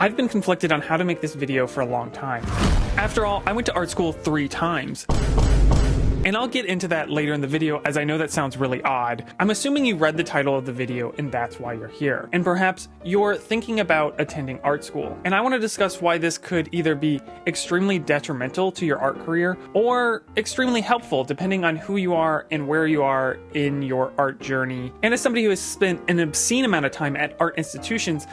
I've been conflicted on how to make this video for a long time. After all, I went to art school 3 times. And I'll get into that later in the video, as I know that sounds really odd. I'm assuming you read the title of the video and that's why you're here. And perhaps you're thinking about attending art school. And I want to discuss why this could either be extremely detrimental to your art career or extremely helpful depending on who you are and where you are in your art journey. And as somebody who has spent an obscene amount of time at art institutions,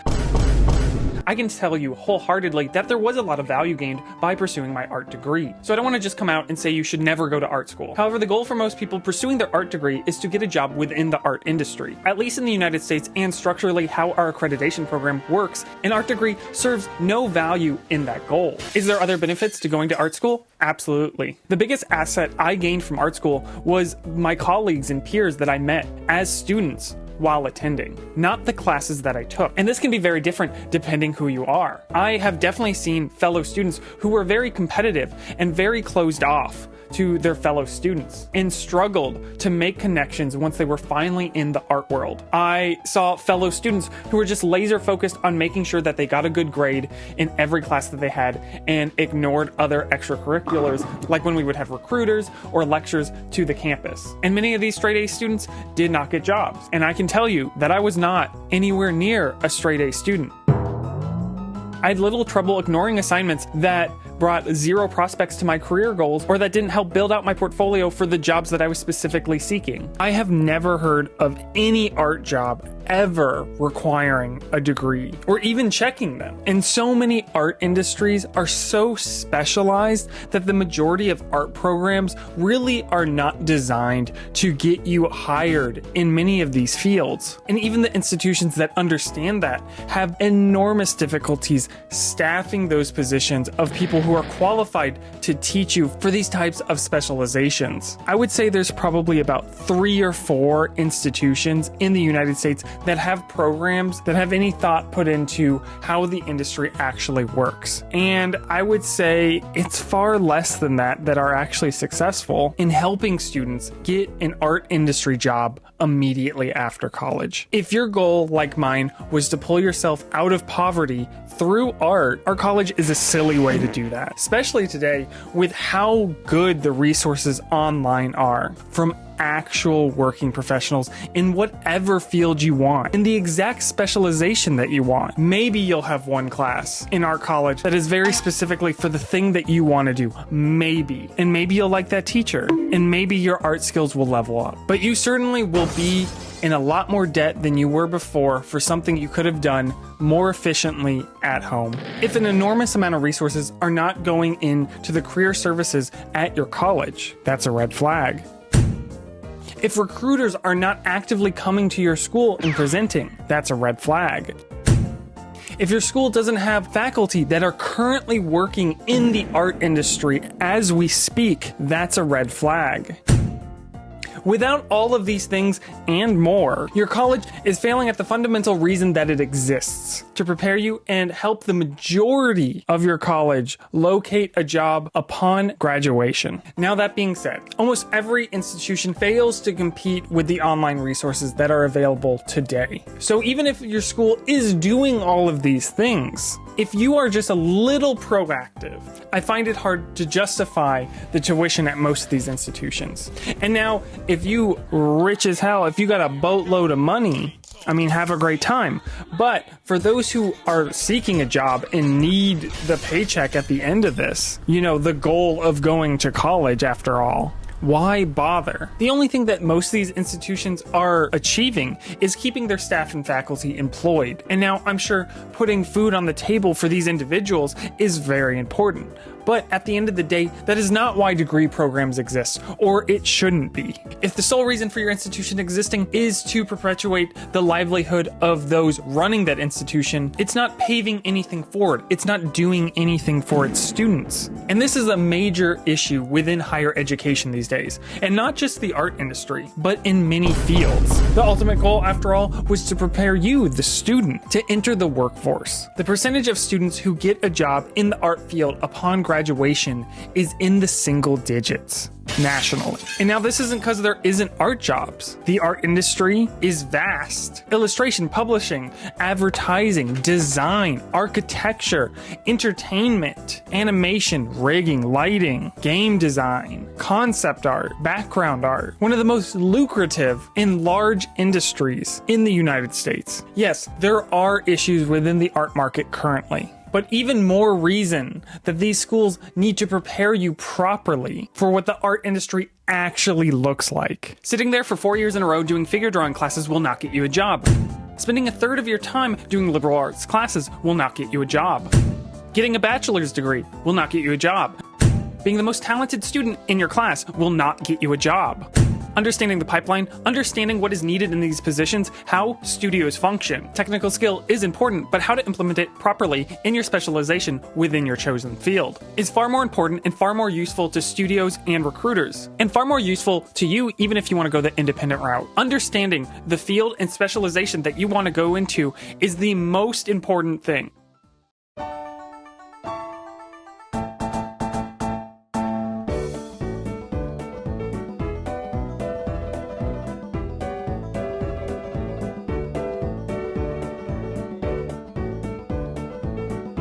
I can tell you wholeheartedly that there was a lot of value gained by pursuing my art degree. So I don't want to just come out and say you should never go to art school. However, the goal for most people pursuing their art degree is to get a job within the art industry. At least in the United States and structurally how our accreditation program works, an art degree serves no value in that goal. Is there other benefits to going to art school? Absolutely. The biggest asset I gained from art school was my colleagues and peers that I met as students while attending, not the classes that I took. And this can be very different depending who you are. I have definitely seen fellow students who were very competitive and very closed off to their fellow students and struggled to make connections once they were finally in the art world. I saw fellow students who were just laser focused on making sure that they got a good grade in every class that they had and ignored other extracurriculars, like when we would have recruiters or lectures to the campus. And many of these straight A students did not get jobs. And I can tell you that I was not anywhere near a straight A student. I had little trouble ignoring assignments that brought 0 prospects to my career goals or that didn't help build out my portfolio for the jobs that I was specifically seeking. I have never heard of any art job ever requiring a degree or even checking them. And so many art industries are so specialized that the majority of art programs really are not designed to get you hired in many of these fields. And even the institutions that understand that have enormous difficulties staffing those positions of people who are qualified to teach you for these types of specializations. I would say there's probably about 3 or 4 institutions in the United States that have programs that have any thought put into how the industry actually works. And I would say it's far less than that that are actually successful in helping students get an art industry job immediately after college. If your goal, like mine, was to pull yourself out of poverty through art, our college is a silly way to do that, especially today with how good the resources online are from actual working professionals in whatever field you want, in the exact specialization that you want. Maybe you'll have one class in our college that is very specifically for the thing that you want to do. Maybe. And maybe you'll like that teacher. And maybe your art skills will level up. But you certainly will be in a lot more debt than you were before for something you could have done more efficiently at home. If an enormous amount of resources are not going into the career services at your college, that's a red flag. If recruiters are not actively coming to your school and presenting, that's a red flag. If your school doesn't have faculty that are currently working in the art industry as we speak, that's a red flag. Without all of these things and more, your college is failing at the fundamental reason that it exists: to prepare you and help the majority of your college locate a job upon graduation. Now, that being said, almost every institution fails to compete with the online resources that are available today. So even if your school is doing all of these things, if you are just a little proactive, I find it hard to justify the tuition at most of these institutions. And now, if you rich as hell, if you got a boatload of money, I mean, have a great time. But for those who are seeking a job and need the paycheck at the end of this, you know, the goal of going to college after all, why bother? The only thing that most of these institutions are achieving is keeping their staff and faculty employed. And now I'm sure putting food on the table for these individuals is very important. But at the end of the day, that is not why degree programs exist, or it shouldn't be. If the sole reason for your institution existing is to perpetuate the livelihood of those running that institution, it's not paving anything forward. It's not doing anything for its students. And this is a major issue within higher education these days, and not just the art industry, but in many fields. The ultimate goal, after all, was to prepare you, the student, to enter the workforce. The percentage of students who get a job in the art field upon graduation is in the single digits. nationally. And now this isn't because there isn't art jobs. The art industry is vast. Illustration, publishing, advertising, design, architecture, entertainment, animation, rigging, lighting, game design, concept art, background art. One of the most lucrative and large industries in the United States. Yes, there are issues within the art market currently, but even more reason that these schools need to prepare you properly for what the art industry actually looks like. Sitting there for 4 years in a row doing figure drawing classes will not get you a job. Spending a third of your time doing liberal arts classes will not get you a job. Getting a bachelor's degree will not get you a job. Being the most talented student in your class will not get you a job. Understanding the pipeline, understanding what is needed in these positions, how studios function. Technical skill is important, but how to implement it properly in your specialization within your chosen field is far more important and far more useful to studios and recruiters, and far more useful to you even if you want to go the independent route. Understanding the field and specialization that you want to go into is the most important thing.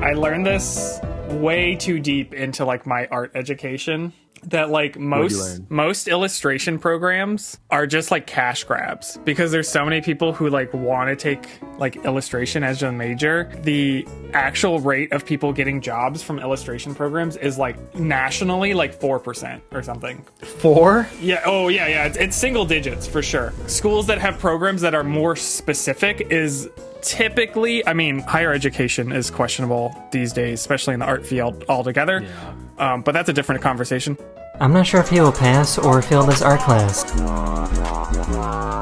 I learned this way too deep into like my art education that like most illustration programs are just like cash grabs because there's so many people who like want to take like illustration as a major. The actual rate of people getting jobs from illustration programs is like nationally like 4% or something. 4? Yeah. Oh yeah. It's single digits for sure. Schools that have programs that are more specific is typically, I mean, higher education is questionable these days, especially in the art field altogether. Yeah. But that's a different conversation. I'm not sure if he will pass or fail this art class.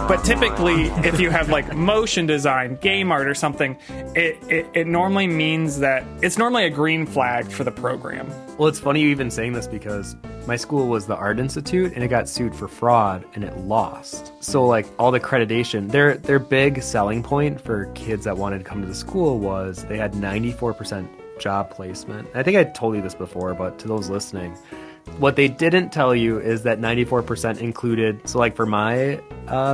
But typically, if you have like motion design, game art or something, it normally means that it's normally a green flag for the program. Well, it's funny you even saying this because my school was the Art Institute and it got sued for fraud and it lost. So like all the accreditation, their big selling point for kids that wanted to come to the school was they had 94% job placement. I think I told you this before, but to those listening, what they didn't tell you is that 94% included, so like for my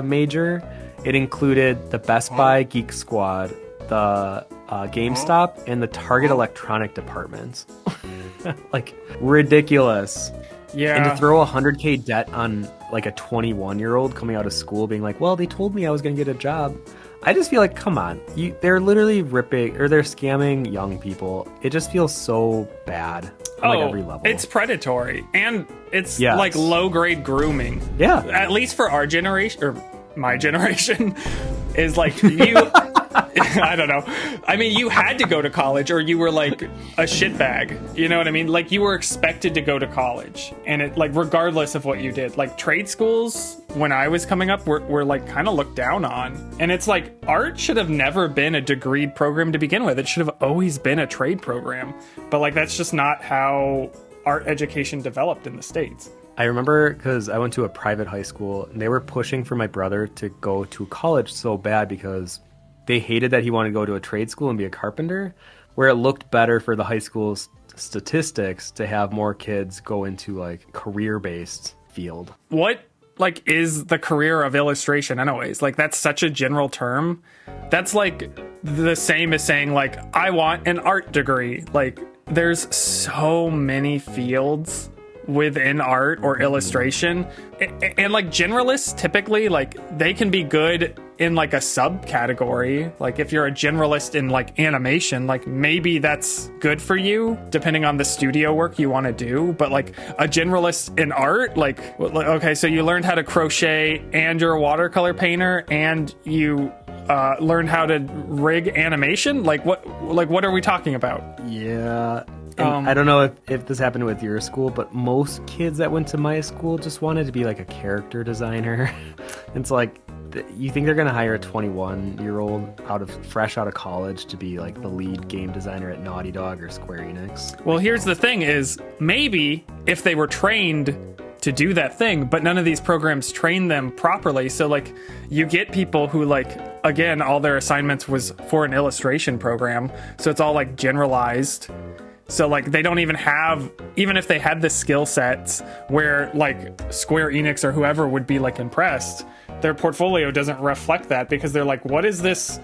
major, it included the Best Buy Geek Squad, the GameStop, and the Target Electronic departments. Like, ridiculous. Yeah. And to throw $100K debt on like a 21-year-old coming out of school being like, well, they told me I was going to get a job. I just feel like, come on. They're literally ripping, or they're scamming young people. It just feels so bad on like every level. It's predatory. And it's like low-grade grooming. Yeah. At least for our generation, or my generation, is like you... I don't know. I mean, you had to go to college or you were like a shitbag. You know what I mean? Like you were expected to go to college, and it like regardless of what you did. Like trade schools when I was coming up were like kind of looked down on. And it's like art should have never been a degreed program to begin with. It should have always been a trade program. But like that's just not how art education developed in the States. I remember because I went to a private high school and they were pushing for my brother to go to college so bad because they hated that he wanted to go to a trade school and be a carpenter, where it looked better for the high school's statistics to have more kids go into like career-based field. What like is the career of illustration anyways? Like that's such a general term. That's like the same as saying like I want an art degree. Like there's so many fields within art or illustration, and like generalists typically like they can be good in like a subcategory. Like if you're a generalist in like animation, like maybe that's good for you depending on the studio work you want to do. But like a generalist in art, like okay, so you learned how to crochet and you're a watercolor painter and you learned how to rig animation. Like what are we talking about? Yeah. And I don't know if this happened with your school, but most kids that went to my school just wanted to be like a character designer. It's like, you think they're going to hire a 21-year-old fresh out of college to be like the lead game designer at Naughty Dog or Square Enix? Well, here's the thing is maybe if they were trained to do that thing, but none of these programs train them properly. So like you get people who like, again, all their assignments was for an illustration program. So it's all like generalized. So like they don't even have, even if they had the skill sets where like Square Enix or whoever would be like impressed, their portfolio doesn't reflect that because they're like, what is this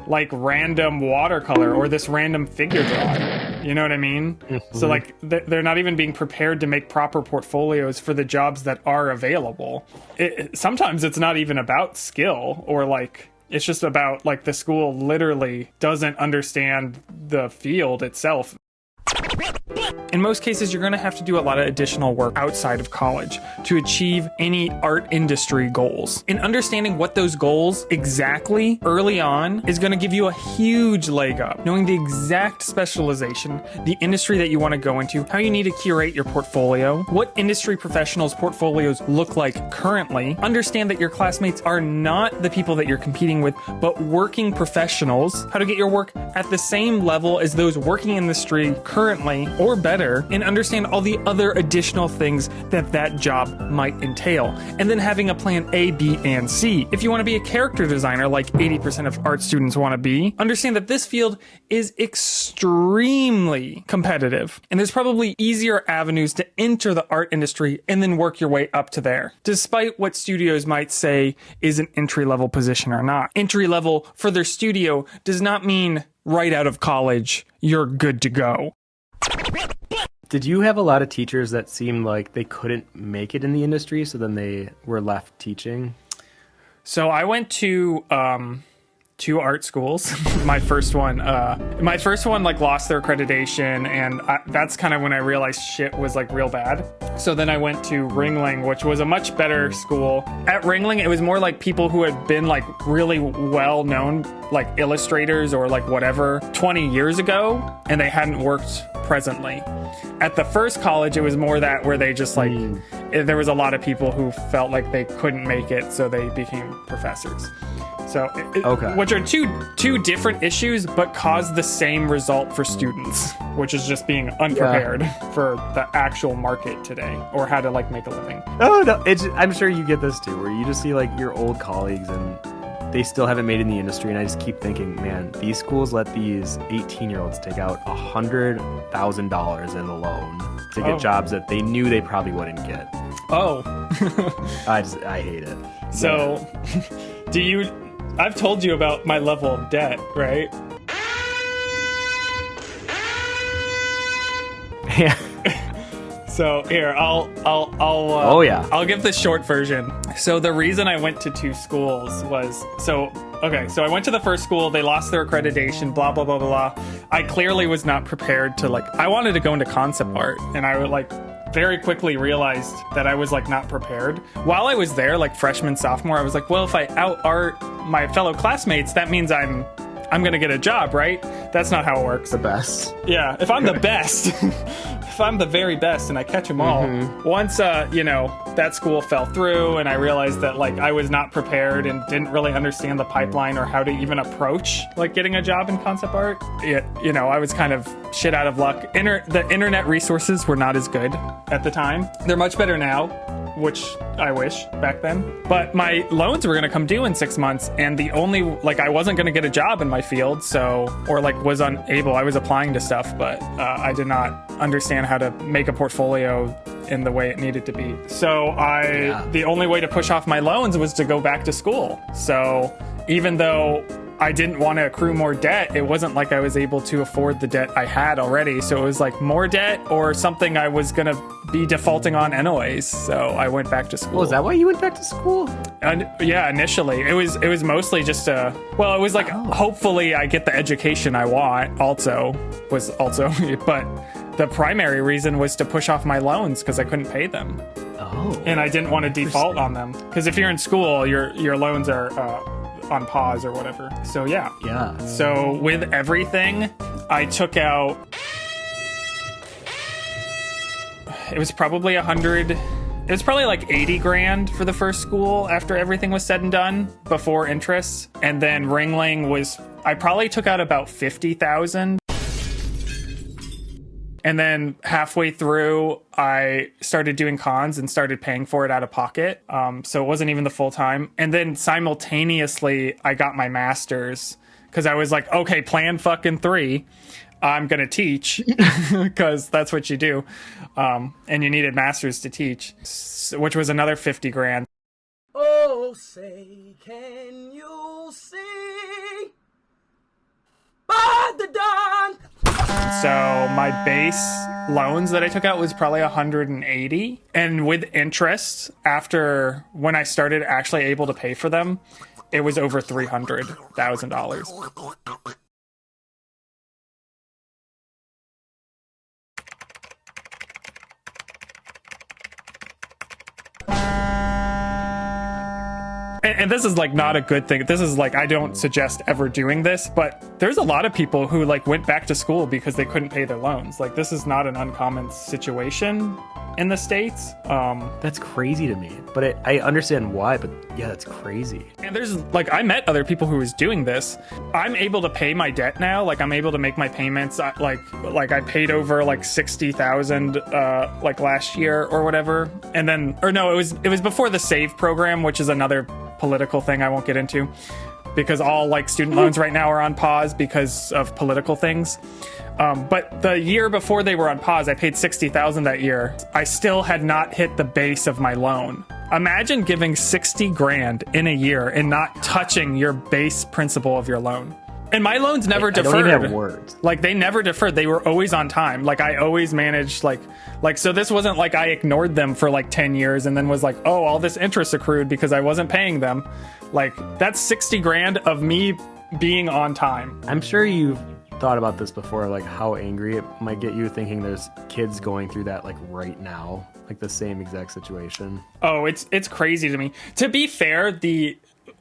like random watercolor or this random figure drawing? You know what I mean? Mm-hmm. So like they're not even being prepared to make proper portfolios for the jobs that are available. Sometimes it's not even about skill, or like it's just about like the school literally doesn't understand the field itself. In most cases, you're going to have to do a lot of additional work outside of college to achieve any art industry goals. And understanding what those goals exactly early on is going to give you a huge leg up. Knowing the exact specialization, the industry that you want to go into, how you need to curate your portfolio, what industry professionals' portfolios look like currently. Understand that your classmates are not the people that you're competing with, but working professionals. How to get your work at the same level as those working in the industry currently or better, and understand all the other additional things that that job might entail. And then having a plan A, B, and C. If you want to be a character designer like 80% of art students want to be, understand that this field is extremely competitive. And there's probably easier avenues to enter the art industry and then work your way up to there, despite what studios might say is an entry-level position or not. Entry-level for their studio does not mean right out of college, you're good to go. Did you have a lot of teachers that seemed like they couldn't make it in the industry, so then they were left teaching? So I went to two art schools. my first one like lost their accreditation, and that's kind of when I realized shit was like real bad. So then I went to Ringling, which was a much better school. At Ringling, it was more like people who had been like really well known, like illustrators or like whatever 20 years ago, and they hadn't worked presently. At the first college, it was more that where they just like, there was a lot of people who felt like they couldn't make it, so they became professors. So, which are two different issues, but cause the same result for students, which is just being unprepared for the actual market today, or how to like make a living. Oh no, I'm sure you get this too, where you just see like your old colleagues and they still haven't made it in the industry, and I just keep thinking, man, these schools let these 18-year-olds take out $100,000 in a loan to get jobs that they knew they probably wouldn't get. Oh. I hate it. So, I've told you about my level of debt, right? Yeah. So here, I'll give the short version. So the reason I went to two schools was, so I went to the first school, they lost their accreditation, blah, blah, blah, blah. I clearly was not prepared to I wanted to go into concept art, and I would very quickly realized that I was not prepared. While I was there, freshman, sophomore, I was like, well, if I out art my fellow classmates, that means I'm gonna get a job, right? That's not how it works. The best. Yeah, if I'm the best, if I'm the very best and I catch them all, once, that school fell through and I realized that I was not prepared and didn't really understand the pipeline or how to even approach getting a job in concept art, I was kind of shit out of luck. The internet resources were not as good at the time. They're much better now, which I wish back then. But my loans were going to come due in 6 months, and the only, I wasn't going to get a job in my field, was unable. I was applying to stuff, but I did not understand how to make a portfolio in the way it needed to be. So the only way to push off my loans was to go back to school. So even though I didn't want to accrue more debt, it wasn't like I was able to afford the debt I had already. So it was more debt or something I was going to be defaulting on anyways. So I went back to school. Well, is that why you went back to school? And yeah, initially it was mostly just hopefully I get the education I want but the primary reason was to push off my loans because I couldn't pay them. Oh. And I didn't want to default on them because if you're in school, your loans are on pause or whatever. So yeah. So with everything, I took out, it was probably 80 grand for the first school after everything was said and done before interest. And then Ringling I probably took out about 50,000. And then halfway through, I started doing cons and started paying for it out of pocket. So it wasn't even the full time. And then simultaneously, I got my master's because I was like, okay, plan fucking 3. I'm going to teach because that's what you do. And you needed masters to teach, which was another 50 grand. Oh, say, can you see by the dawn? So my base loans that I took out was probably 180, and with interest, after when I started actually able to pay for them, it was over $300,000. And this is like not a good thing. This is like, I don't suggest ever doing this, but there's a lot of people who like went back to school because they couldn't pay their loans. Like, this is not an uncommon situation in the States. That's crazy to me, but I understand why, but yeah, that's crazy. And there's like, I met other people who was doing this. I'm able to pay my debt now. Like, I'm able to make my payments. Like I paid over like 60,000 like last year or whatever. And then, or no, it was before the SAVE program, which is another political thing I won't get into, because all like student loans right now are on pause because of political things. But the year before they were on pause, I paid 60,000 that year. I still had not hit the base of my loan. Imagine giving 60 grand in a year and not touching your base principal of your loan. And my loans never deferred. I don't even have words. Like, they never deferred. They were always on time. Like, I always managed, like, so this wasn't like I ignored them for like 10 years and then was like, oh, all this interest accrued because I wasn't paying them. Like, that's 60 grand of me being on time. I'm sure you've thought about this before, like how angry it might get you thinking there's kids going through that like right now, like the same exact situation. Oh, it's crazy to me. To be fair,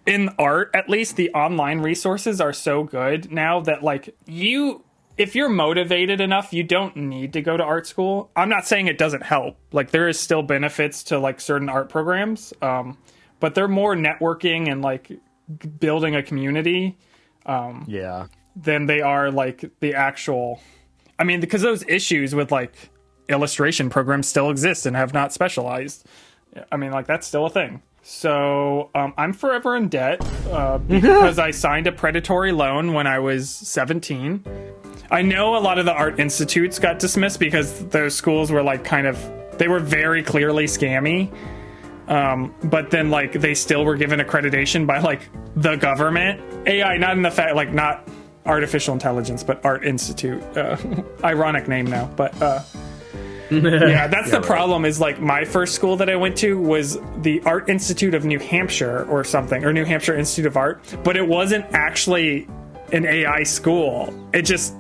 in art, at least, the online resources are so good now that like if you're motivated enough, you don't need to go to art school. I'm not saying it doesn't help. Like, there is still benefits to like certain art programs, but they're more networking and like building a community. Than they are like the actual. I mean, because those issues with like illustration programs still exist and have not specialized. I mean, like, that's still a thing. So I'm forever in debt because I signed a predatory loan when I was 17. I know a lot of the art institutes got dismissed because those schools were like they were very clearly scammy. But then like they still were given accreditation by like the government. AI, not in the fact, like, not artificial intelligence, but Art Institute. Ironic name now, but yeah, that's the problem. Is like, my first school that I went to was the Art Institute of New Hampshire or something, or New Hampshire Institute of Art, but it wasn't actually an AI school. It just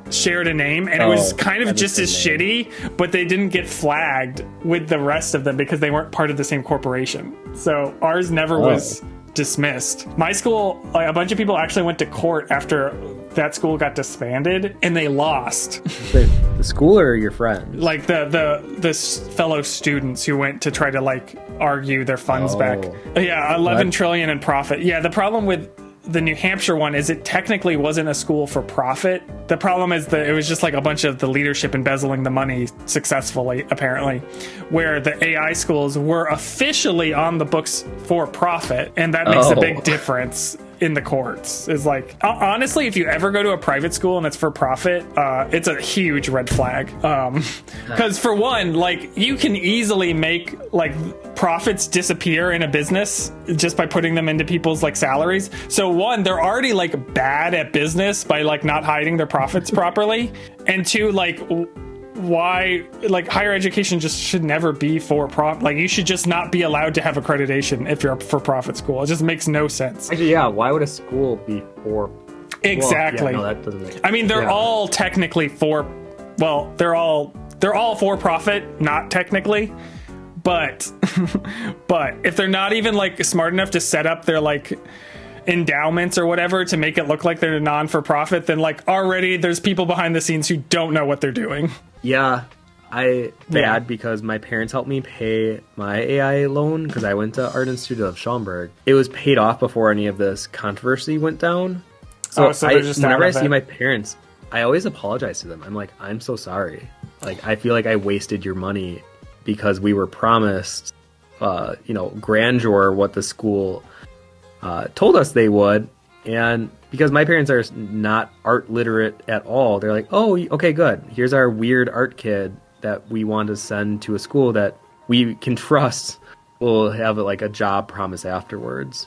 shared a name, and it was kind of just as shitty, but they didn't get flagged with the rest of them because they weren't part of the same corporation. So ours never was dismissed. My school, like, a bunch of people actually went to court after that school got disbanded, and they lost. The school or your friends? Like the fellow students who went to try to like argue their funds back. Yeah, 11 trillion in profit. Yeah, the problem with the New Hampshire one is it technically wasn't a school for profit. The problem is that it was just like a bunch of the leadership embezzling the money successfully, apparently, where the AI schools were officially on the books for profit, and that makes a big difference in the courts. Is like, honestly, if you ever go to a private school and it's for profit, it's a huge red flag. Because for one, like, you can easily make like profits disappear in a business just by putting them into people's like salaries. So one, they're already like bad at business by like not hiding their profits properly, and two, like, why, like, higher education just should never be for profit. Like, you should just not be allowed to have accreditation if you're a for-profit school. It just makes no sense. Actually, yeah, why would a school be for? Exactly. Well, yeah, no, that doesn't make. I mean, they're all technically they're all for profit, not technically, but if they're not even like smart enough to set up their like endowments or whatever to make it look like they're non-for-profit, then like already there's people behind the scenes who don't know what they're doing. Yeah, because my parents helped me pay my AI loan because I went to Art Institute of Schaumburg. It was paid off before any of this controversy went down. So, whenever I see my parents, I always apologize to them. I'm like, I'm so sorry. Like, I feel like I wasted your money because we were promised, grandeur, what the school told us they would, And because my parents are not art literate at all, they're like, oh, okay, good. Here's our weird art kid that we want to send to a school that we can trust will have like a job promise afterwards.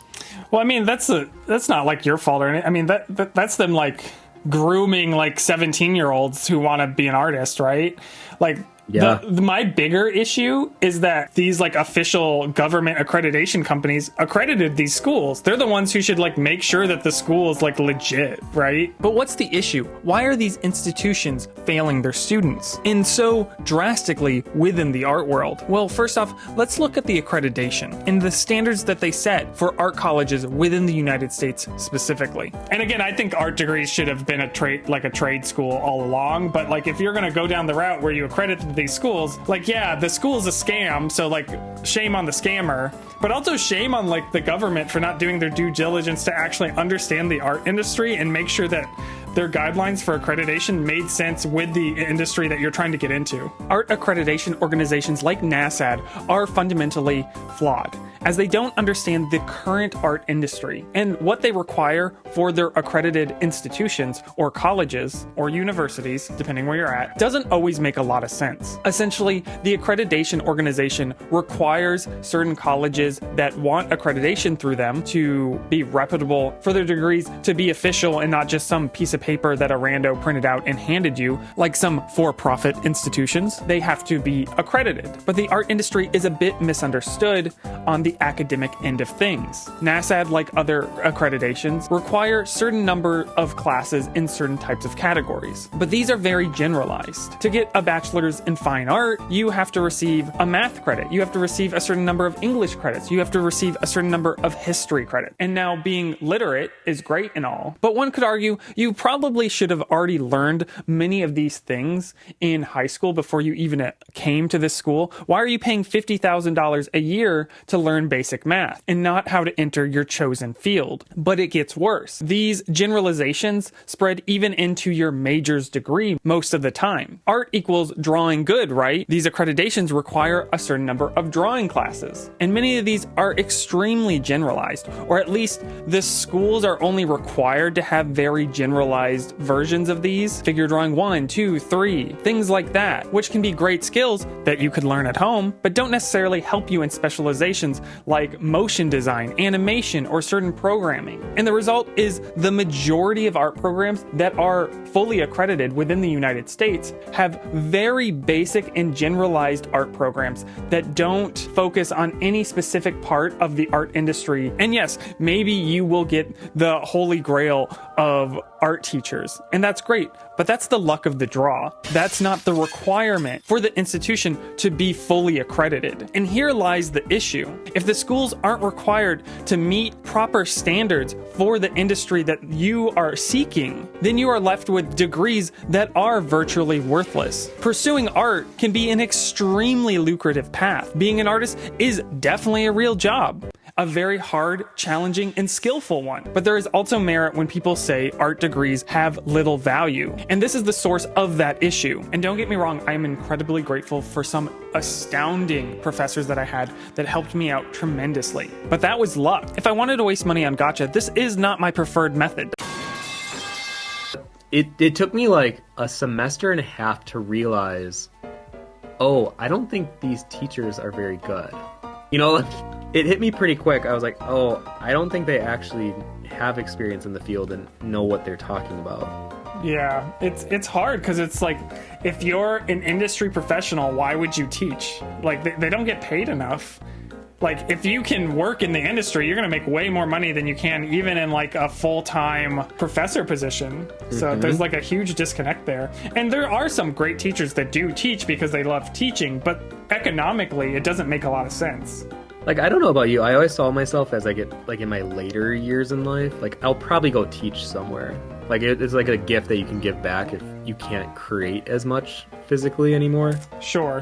Well, I mean, that's not like your fault or anything. I mean, that's them like grooming like 17-year-olds who want to be an artist, right? Like, yeah. My bigger issue is that these like official government accreditation companies accredited these schools. They're the ones who should like make sure that the school is like legit, right? But what's the issue? Why are these institutions failing their students and so drastically within the art world? Well, first off, let's look at the accreditation and the standards that they set for art colleges within the United States specifically. And again, I think art degrees should have been a trade school all along. But like, if you're going to go down the route where you accredit these schools, like, yeah, the school's a scam, so like shame on the scammer, but also shame on like the government for not doing their due diligence to actually understand the art industry and make sure that their guidelines for accreditation made sense with the industry that you're trying to get into. Art accreditation organizations like NASAD are fundamentally flawed, as they don't understand the current art industry and what they require for their accredited institutions or colleges or universities, depending where you're at, doesn't always make a lot of sense. Essentially, the accreditation organization requires certain colleges that want accreditation through them to be reputable, for their degrees to be official and not just some piece of paper that a rando printed out and handed you, like some for-profit institutions. They have to be accredited. But the art industry is a bit misunderstood on the academic end of things. NASAD, like other accreditations, require certain number of classes in certain types of categories. But these are very generalized. To get a bachelor's in fine art, you have to receive a math credit. You have to receive a certain number of English credits. You have to receive a certain number of history credit. And now being literate is great and all, but one could argue you probably should have already learned many of these things in high school before you even came to this school. Why are you paying $50,000 a year to learn basic math and not how to enter your chosen field? But it gets worse. These generalizations spread even into your major's degree most of the time. Art equals drawing good, right? These accreditations require a certain number of drawing classes, and many of these are extremely generalized, or at least the schools are only required to have very generalized versions of these. Figure drawing 1, 2, 3, things like that, which can be great skills that you could learn at home, but don't necessarily help you in specializations like motion design, animation, or certain programming. And the result is the majority of art programs that are fully accredited within the United States have very basic and generalized art programs that don't focus on any specific part of the art industry. And yes, maybe you will get the holy grail of art teachers, and that's great, but that's the luck of the draw. That's not the requirement for the institution to be fully accredited. And here lies the issue. If the schools aren't required to meet proper standards for the industry that you are seeking, then you are left with degrees that are virtually worthless. Pursuing art can be an extremely lucrative path. Being an artist is definitely a real job. A very hard, challenging, and skillful one. But there is also merit when people say art degrees have little value. And this is the source of that issue. And don't get me wrong, I am incredibly grateful for some astounding professors that I had that helped me out tremendously. But that was luck. If I wanted to waste money on gotcha, this is not my preferred method. It took me like a semester and a half to realize, oh, I don't think these teachers are very good. You know, it hit me pretty quick. I was like, oh, I don't think they actually have experience in the field and know what they're talking about. Yeah, it's hard because it's like, if you're an industry professional, why would you teach? Like, they don't get paid enough. Like, if you can work in the industry, you're going to make way more money than you can even in like a full-time professor position. So there's like a huge disconnect there. And there are some great teachers that do teach because they love teaching, but economically, it doesn't make a lot of sense. Like, I don't know about you. I always saw myself as I get, like, in my later years in life, like, I'll probably go teach somewhere. Like, it's like a gift that you can give back if you can't create as much physically anymore. Sure.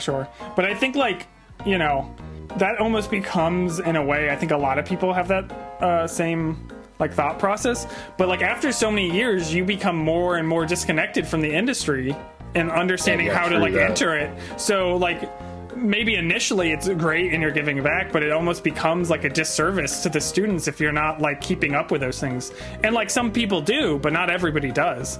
But I think, like, you know, that almost becomes, in a way, I think a lot of people have that same, like, thought process. But, like, after so many years, you become more and more disconnected from the industry and understanding how to, like, enter it. So, like, maybe initially it's great and you're giving back, but it almost becomes like a disservice to the students if you're not like keeping up with those things. And like some people do, but not everybody does.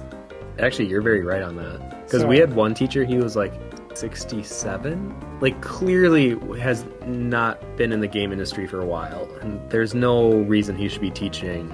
Actually, you're very right on that. Because we had one teacher, he was like 67, like clearly has not been in the game industry for a while, and there's no reason he should be teaching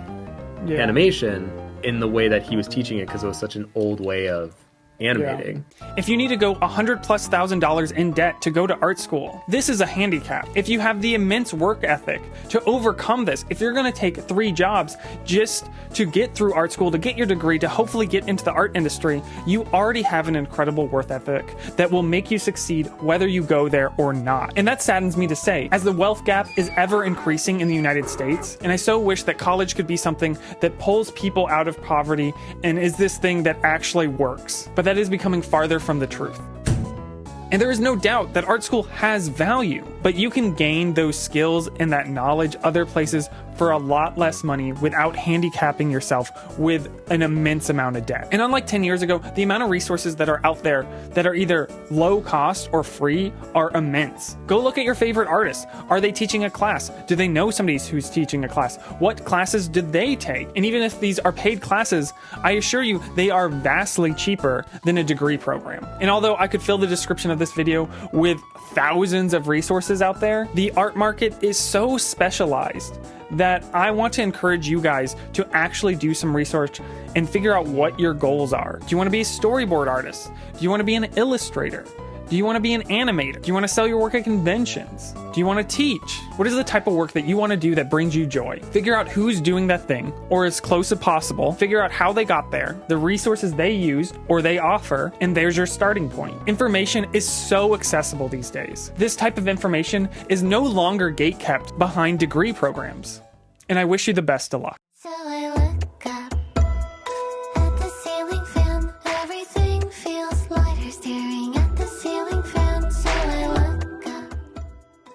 animation in the way that he was teaching it, because it was such an old way of animating. If you need to go $100,000+ in debt to go to art school, this is a handicap. If you have the immense work ethic to overcome this, if you're going to take 3 jobs just to get through art school, to get your degree, to hopefully get into the art industry, you already have an incredible work ethic that will make you succeed whether you go there or not. And that saddens me to say, as the wealth gap is ever increasing in the United States, and I so wish that college could be something that pulls people out of poverty and is this thing that actually works. But that is becoming farther from the truth. And there is no doubt that art school has value, but you can gain those skills and that knowledge other places for a lot less money without handicapping yourself with an immense amount of debt. And unlike 10 years ago, the amount of resources that are out there that are either low cost or free are immense. Go look at your favorite artists. Are they teaching a class? Do they know somebody who's teaching a class? What classes did they take? And even if these are paid classes, I assure you they are vastly cheaper than a degree program. And although I could fill the description of this video with thousands of resources out there, the art market is so specialized that I want to encourage you guys to actually do some research and figure out what your goals are. Do you want to be a storyboard artist? Do you want to be an illustrator? Do you want to be an animator? Do you want to sell your work at conventions? Do you want to teach? What is the type of work that you want to do that brings you joy? Figure out who's doing that thing, or as close as possible. Figure out how they got there, the resources they used or they offer, and there's your starting point. Information is so accessible these days. This type of information is no longer gatekept behind degree programs. And I wish you the best of luck. So I